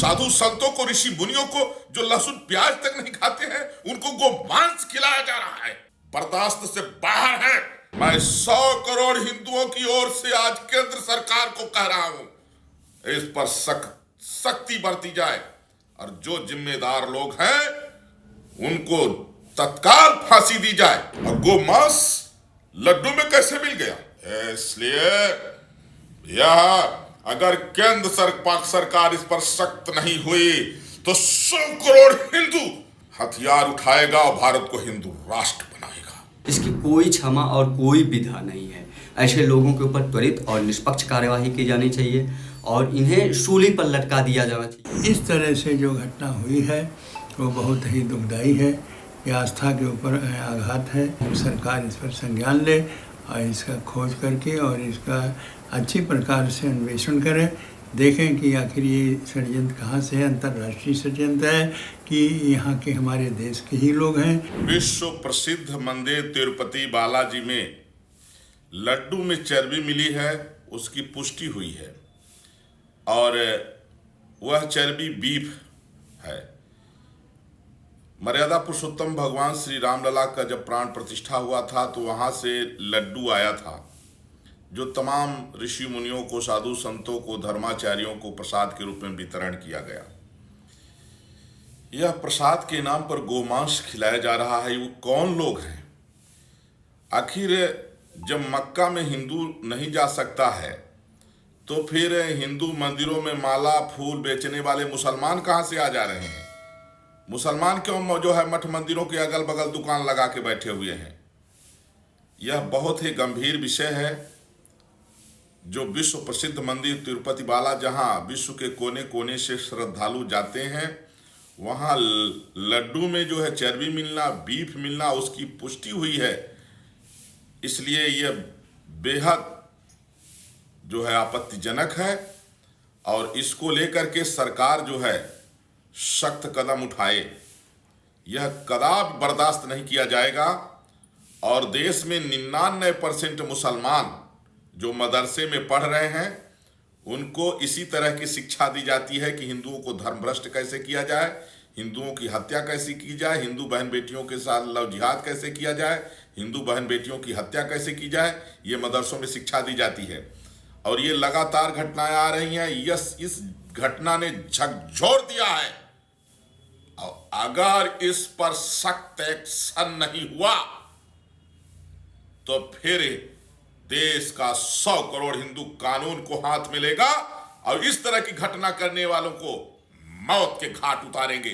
साधु संतों को, ऋषि मुनियों को, जो लहसुन प्याज तक नहीं खाते हैं, उनको गोमांस खिलाया जा रहा है। बर्दाश्त से बाहर है। मैं 100 करोड़ हिंदुओं की ओर से आज केंद्र सरकार को कह रहा हूं, इस पर सख्ती बरती जाए और जो जिम्मेदार लोग हैं उनको तत्काल फांसी दी जाए। और गोमांस लड्डू में कैसे मिल गया? इसलिए यह अगर केंद्र सरकार इस पर सख्त नहीं हुई तो 100 करोड़ हिंदू हथियार उठाएगा और भारत को हिंदू राष्ट्र बनाएगा। इसकी कोई क्षमा और कोई विधा नहीं है। ऐसे लोगों के ऊपर त्वरित और निष्पक्ष कार्यवाही की जानी चाहिए और इन्हें सूली पर लटका दिया जाना चाहिए। इस तरह से जो घटना हुई है वो बहुत ही दुखदायी है। ये आस्था के ऊपर आघात है। सरकार इस पर संज्ञान ले और इसका खोज करके और इसका अच्छी प्रकार से अन्वेषण करें। देखें कि आखिर ये षड्यंत्र कहाँ से है, अंतर्राष्ट्रीय षड्यंत्र है कि यहाँ के हमारे देश के ही लोग हैं। विश्व प्रसिद्ध मंदिर तिरुपति बालाजी में लड्डू में चर्बी मिली है, उसकी पुष्टि हुई है और वह चर्बी बीफ है। मर्यादा पुरुषोत्तम भगवान श्री रामलला का जब प्राण प्रतिष्ठा हुआ था तो वहां से लड्डू आया था जो तमाम ऋषि मुनियों को, साधु संतों को, धर्माचार्यों को प्रसाद के रूप में वितरण किया गया। यह प्रसाद के नाम पर गोमांस खिलाया जा रहा है। वो कौन लोग हैं? आखिर जब मक्का में हिंदू नहीं जा सकता है तो फिर हिंदू मंदिरों में माला फूल बेचने वाले मुसलमान कहां से आ जा रहे हैं? मुसलमान क्यों जो है मठ मंदिरों के अगल बगल दुकान लगा के बैठे हुए हैं? यह बहुत ही गंभीर विषय है। जो विश्व प्रसिद्ध मंदिर तिरुपति बाला, जहां विश्व के कोने कोने से श्रद्धालु जाते हैं, वहां लड्डू में जो है चर्बी मिलना, बीफ मिलना, उसकी पुष्टि हुई है। इसलिए यह बेहद जो है आपत्तिजनक है और इसको लेकर के सरकार जो है सख्त कदम उठाए। यह कदापि बर्दाश्त नहीं किया जाएगा। और देश में 99% मुसलमान जो मदरसे में पढ़ रहे हैं उनको इसी तरह की शिक्षा दी जाती है कि हिंदुओं को धर्मभ्रष्ट कैसे किया जाए, हिंदुओं की हत्या कैसे की जाए, हिंदू बहन बेटियों के साथ लव जिहाद कैसे किया जाए, हिंदू बहन बेटियों की हत्या कैसे की जाए, ये मदरसों में शिक्षा दी जाती है। और ये लगातार घटनाएं आ रही हैं। इस घटना ने झकझोर दिया है और अगर इस पर सख्त एक्शन नहीं हुआ तो फिर देश का 100 करोड़ हिंदू कानून को हाथ में लेगा और इस तरह की घटना करने वालों को मौत के घाट उतारेंगे।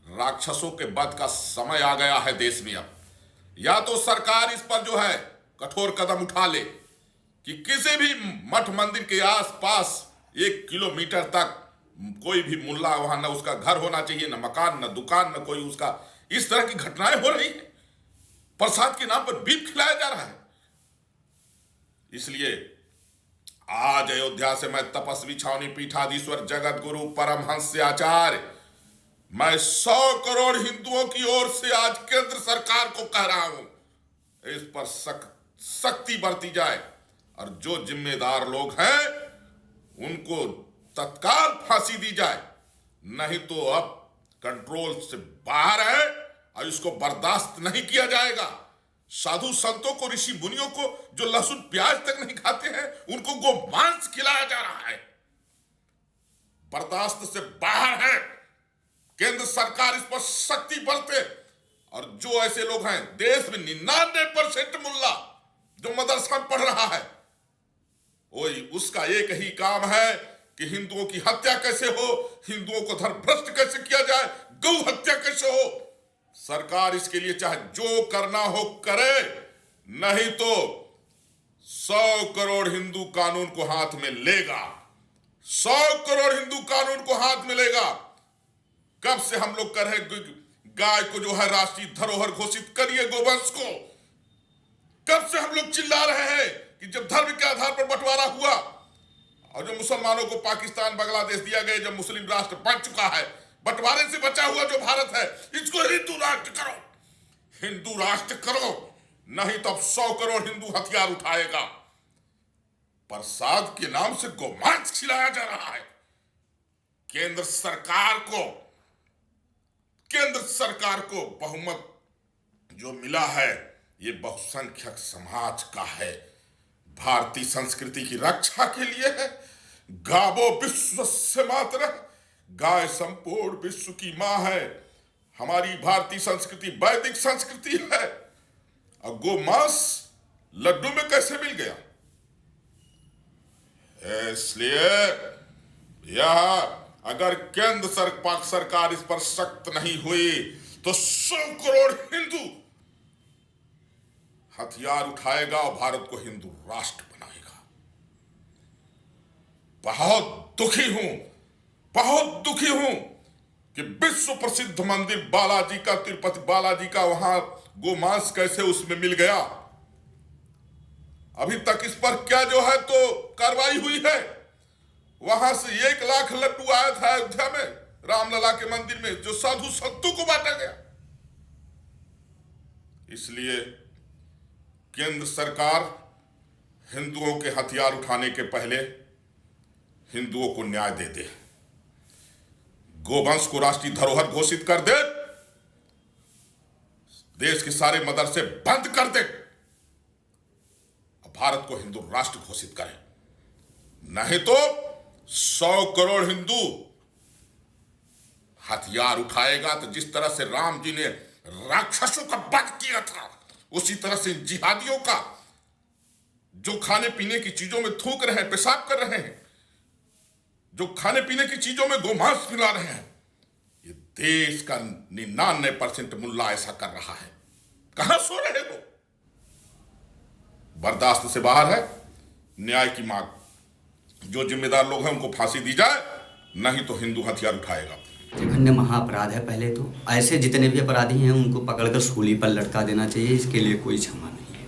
राक्षसों के वध का समय आ गया है देश में। अब या तो सरकार इस पर जो है कठोर कदम उठा ले कि किसी भी मठ मंदिर के आसपास 1 किलोमीटर तक कोई भी मुल्ला वहां न उसका घर होना चाहिए, न मकान, न दुकान, न कोई उसका। इस तरह की घटनाएं हो रही है। प्रसाद के नाम पर बीफ खिलाया जा रहा है। इसलिए आज अयोध्या से मैं तपस्वी छावनी पीठाधीश्वर जगत गुरु परमहंस आचार्य, मैं 100 करोड़ हिंदुओं की ओर से आज केंद्र सरकार को कह रहा हूं, इस पर सख्ती बरती जाए और जो जिम्मेदार लोग हैं उनको तत्काल फांसी दी जाए। नहीं तो अब कंट्रोल से बाहर है और इसको बर्दाश्त नहीं किया जाएगा। साधु संतों को, ऋषि मुनियों को, जो लहसुन प्याज तक नहीं खाते हैं, उनको गोमांस खिलाया जा रहा है। बर्दाश्त से बाहर है। केंद्र सरकार इस पर सख्ती बरते और जो ऐसे लोग हैं, देश में 99% मुल्ला जो मदरसा में पढ़ रहा है, वही उसका एक ही काम है कि हिंदुओं की हत्या कैसे हो, हिंदुओं को धर्मभ्रष्ट कैसे किया जाए, गौ हत्या कैसे हो। सरकार इसके लिए चाहे जो करना हो करे, नहीं तो 100 करोड़ हिंदू कानून को हाथ में लेगा। 100 करोड़ हिंदू कानून को हाथ में लेगा। कब से हम लोग कर रहे गाय को जो है राष्ट्रीय धरोहर घोषित करिए, गोवंश को। कब से हम लोग चिल्ला रहे हैं कि जब धर्म के आधार पर बंटवारा हुआ और जो मुसलमानों को पाकिस्तान, बांग्लादेश दिया गया, जब मुस्लिम राष्ट्र बन चुका है, बंटवारे से बचा हुआ जो भारत है, इसको हिंदू राष्ट्र करो, हिंदू राष्ट्र करो। नहीं तो अब 100 करोड़ हिंदू हथियार उठाएगा। प्रसाद के नाम से गोमांस खिलाया जा रहा है। केंद्र सरकार को बहुमत जो मिला है ये बहुसंख्यक समाज का है, भारतीय संस्कृति की रक्षा के लिए है। गावो विश्वस्य मातरः, गाय संपूर्ण विश्व की मां है। हमारी भारतीय संस्कृति वैदिक संस्कृति है। और गोमांस लड्डू में कैसे मिल गया? इसलिए यह अगर केंद्र सरकार इस पर सख्त नहीं हुई तो 100 करोड़ हिंदू हथियार उठाएगा और भारत को हिंदू राष्ट्र बनाएगा। बहुत दुखी हूं कि विश्व प्रसिद्ध मंदिर बालाजी का, तिरुपति बालाजी का, वहां गोमांस कैसे उसमें मिल गया। अभी तक इस पर क्या जो है तो कार्रवाई हुई है। वहां से 1 लाख लड्डू आया था अयोध्या में रामलला के मंदिर में, जो साधु संतों को बांटा गया। इसलिए केंद्र सरकार हिंदुओं के हथियार उठाने के पहले हिंदुओं को न्याय दे दे, गोवंश को राष्ट्रीय धरोहर घोषित कर दे, देश के सारे मदरसे बंद कर दे, भारत को हिंदू राष्ट्र घोषित करे। नहीं तो 100 करोड़ हिंदू हथियार उठाएगा। तो जिस तरह से राम जी ने राक्षसों का वध किया था, उसी तरह से जिहादियों का, जो खाने पीने की चीजों में थूक रहे हैं, पेशाब कर रहे हैं, जो खाने पीने की चीजों में गोमांस मिला रहे हैं, ये देश का 99% मुल्ला ऐसा कर रहा है। कहां सो रहे हो? बर्दाश्त से बाहर है। न्याय की मांग, जो जिम्मेदार लोग हैं उनको फांसी दी जाए, नहीं तो हिंदू हथियार उठाएगा। जघन्य महाअपराध है। पहले तो ऐसे जितने भी अपराधी हैं उनको पकड़कर सूली पर लटका देना चाहिए। इसके लिए कोई क्षमा नहीं है।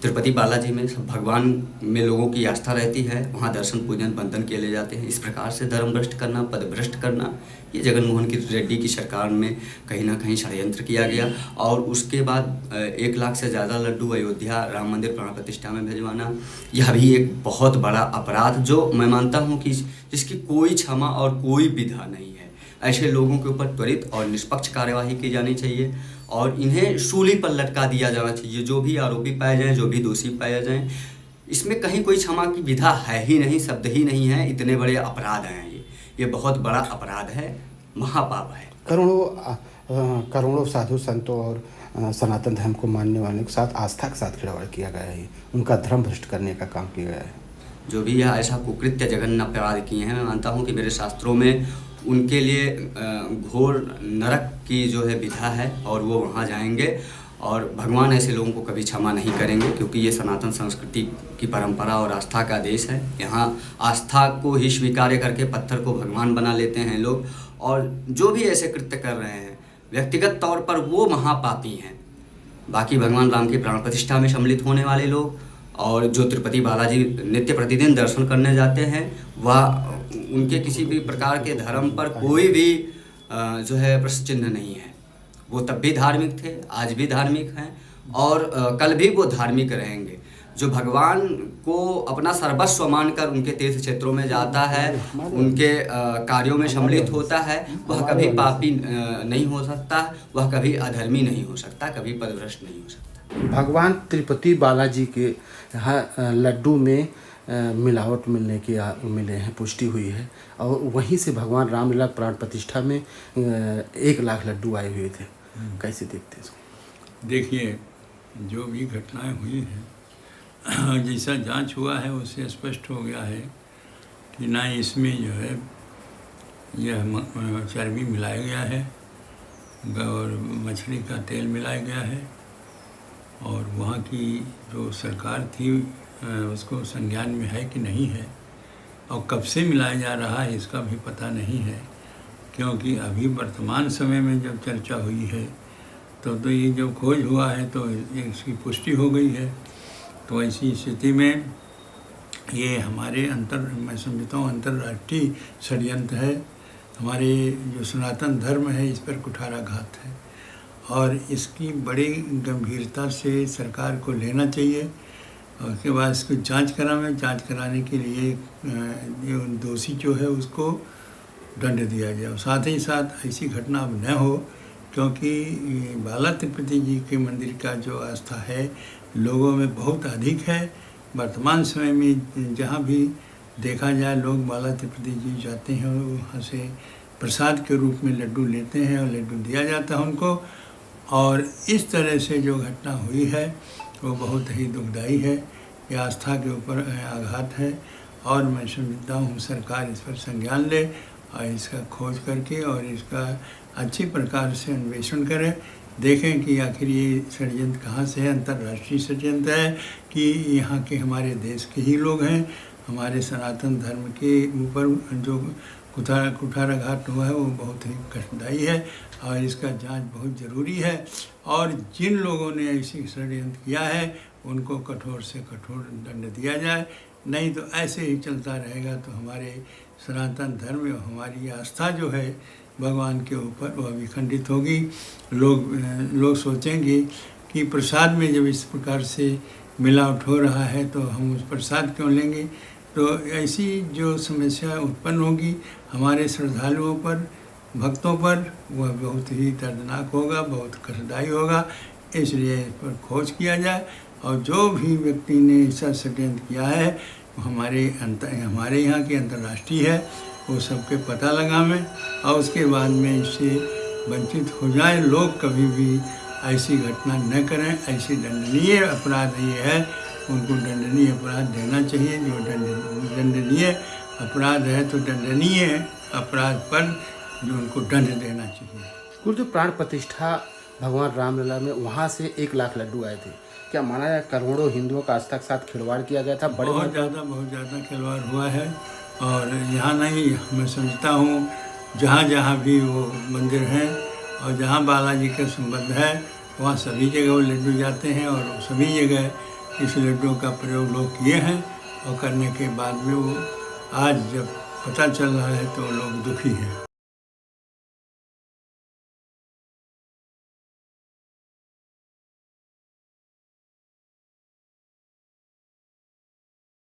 तिरुपति बालाजी में सब भगवान में लोगों की आस्था रहती है, वहाँ दर्शन पूजन बंधन किए ले जाते हैं। इस प्रकार से धर्म भ्रष्ट करना, पद भ्रष्ट करना, ये जगनमोहन रेड्डी की सरकार में कहीं ना कहीं षड्यंत्र किया गया। और उसके बाद 1 लाख से ज़्यादा लड्डू अयोध्या राम मंदिर प्राण प्रतिष्ठा में भिजवाना, यह भी एक बहुत बड़ा अपराध, जो मैं मानता हूँ कि जिसकी कोई क्षमा और कोई विधा नहीं है। ऐसे लोगों के ऊपर त्वरित और निष्पक्ष कार्यवाही की जानी चाहिए और इन्हें सूली पर लटका दिया जाना चाहिए। जो भी आरोपी पाए जाएं, जो भी दोषी पाए जाएं, इसमें कहीं कोई क्षमा की विधा है ही नहीं, शब्द ही नहीं है। इतने बड़े अपराध हैं ये बहुत बड़ा अपराध है, महापाप है। करोड़ों साधु संतों और सनातन धर्म को मानने वालों के साथ आस्था के साथ खिलवाड़ किया गया है, उनका धर्म भ्रष्ट करने का काम किया गया है। जो भी यह ऐसा कुकृत्य जघन्य अपराध किए हैं, मैं मानता हूँ कि मेरे शास्त्रों में उनके लिए घोर नरक की जो है विधा है और वो वहाँ जाएंगे। और भगवान ऐसे लोगों को कभी क्षमा नहीं करेंगे, क्योंकि ये सनातन संस्कृति की परंपरा और आस्था का देश है। यहाँ आस्था को ही स्वीकार करके पत्थर को भगवान बना लेते हैं लोग। और जो भी ऐसे कृत्य कर रहे हैं व्यक्तिगत तौर पर वो महापापी हैं। बाकी भगवान राम की प्राण प्रतिष्ठा में सम्मिलित होने वाले लोग और जो तिरुपति बालाजी नित्य प्रतिदिन दर्शन करने जाते हैं, वह उनके किसी भी प्रकार के धर्म पर कोई भी जो है प्रश्न चिन्ह नहीं है। वो तब भी धार्मिक थे, आज भी धार्मिक हैं और कल भी वो धार्मिक रहेंगे। जो भगवान को अपना सर्वस्व मानकर उनके तीर्थ क्षेत्रों में जाता है, उनके कार्यों में सम्मिलित होता है, वह कभी पापी नहीं हो सकता, वह कभी अधर्मी नहीं हो सकता, कभी पदभ्रष्ट नहीं हो सकता। भगवान तिरुपति बालाजी के यहाँ लड्डू में मिलावट मिले हैं, पुष्टि हुई है। और वहीं से भगवान रामलला प्राण प्रतिष्ठा में 1 लाख लड्डू आए हुए थे। कैसे देखते हैं इसको? देखिए, जो भी घटनाएं हुई हैं, जैसा जांच हुआ है उससे स्पष्ट हो गया है कि ना इसमें जो है यह चर्बी मिलाया गया है और मछली का तेल मिलाया गया है। और वहाँ की जो सरकार थी उसको संज्ञान में है कि नहीं है, और कब से मिलाया जा रहा है इसका भी पता नहीं है। क्योंकि अभी वर्तमान समय में जब चर्चा हुई है तो ये जब खोज हुआ है तो इसकी पुष्टि हो गई है। तो ऐसी स्थिति में ये हमारे मैं समझता हूँ अंतर्राष्ट्रीय षड्यंत्र है। हमारे जो सनातन धर्म है इस पर कुठाराघात है और इसकी बड़ी गंभीरता से सरकार को लेना चाहिए। और उसके बाद इसको जांच कराने के लिए दोषी जो है उसको दंड दिया जाए। साथ ही साथ ऐसी घटना अब न हो, क्योंकि बाला तिरुपति जी के मंदिर का जो आस्था है लोगों में बहुत अधिक है। वर्तमान समय में जहाँ भी देखा जाए लोग बाला तिरुपति जी जाते हैं और वहाँ से प्रसाद के रूप में लड्डू लेते हैं और लड्डू दिया जाता है उनको। और इस तरह से जो घटना हुई है वो बहुत ही दुखदाई है। ये आस्था के ऊपर आघात है और मैं समझता हूँ सरकार इस पर संज्ञान ले और इसका खोज करके और इसका अच्छी प्रकार से अन्वेषण करे, देखें कि आखिर ये षड्यंत्र कहाँ से है। अंतर्राष्ट्रीय षड्यंत्र है कि यहाँ के हमारे देश के ही लोग हैं। हमारे सनातन धर्म के ऊपर जो कुठाराघात हुआ है वो बहुत ही कष्टदायी है और इसका जांच बहुत ज़रूरी है। और जिन लोगों ने ऐसी षड्यंत्र किया है उनको कठोर से कठोर दंड दिया जाए, नहीं तो ऐसे ही चलता रहेगा तो हमारे सनातन धर्म और हमारी आस्था जो है भगवान के ऊपर वह विखंडित होगी। लोग सोचेंगे कि प्रसाद में जब इस प्रकार से मिलावट हो रहा है तो हम उस प्रसाद क्यों लेंगे। तो ऐसी जो समस्या उत्पन्न होगी हमारे श्रद्धालुओं पर, भक्तों पर, वह बहुत ही दर्दनाक होगा, बहुत कष्टदायी होगा। इसलिए इस पर खोज किया जाए और जो भी व्यक्ति ने ऐसा षड्यंत्र किया है वो हमारे यहाँ के अंतर्राष्ट्रीय है, वो सबके पता लगावें और उसके बाद में इससे वंचित हो जाए। लोग कभी भी ऐसी घटना न करें। ऐसी दंडनीय अपराध ये है, उनको दंडनीय अपराध देना चाहिए। जो दंडनीय अपराध है तो दंडनीय अपराध पर जो उनको दंड देना चाहिए। गुरुदेव, प्राण प्रतिष्ठा भगवान रामलला में वहाँ से 1 लाख लड्डू आए थे। क्या माना जाए करोड़ों हिंदुओं का आस्था के साथ खिलवाड़ किया गया था? बहुत ज़्यादा खिलवाड़ हुआ है। और यहाँ नहीं, मैं समझता हूँ जहाँ जहाँ भी वो मंदिर हैं और जहाँ बालाजी का संबंध है वहाँ सभी जगह वो लड्डू जाते हैं और सभी जगह इस लड्डू का प्रयोग लोग किए हैं। और करने के बाद में वो आज जब पता चल रहा है तो लोग दुखी हैं।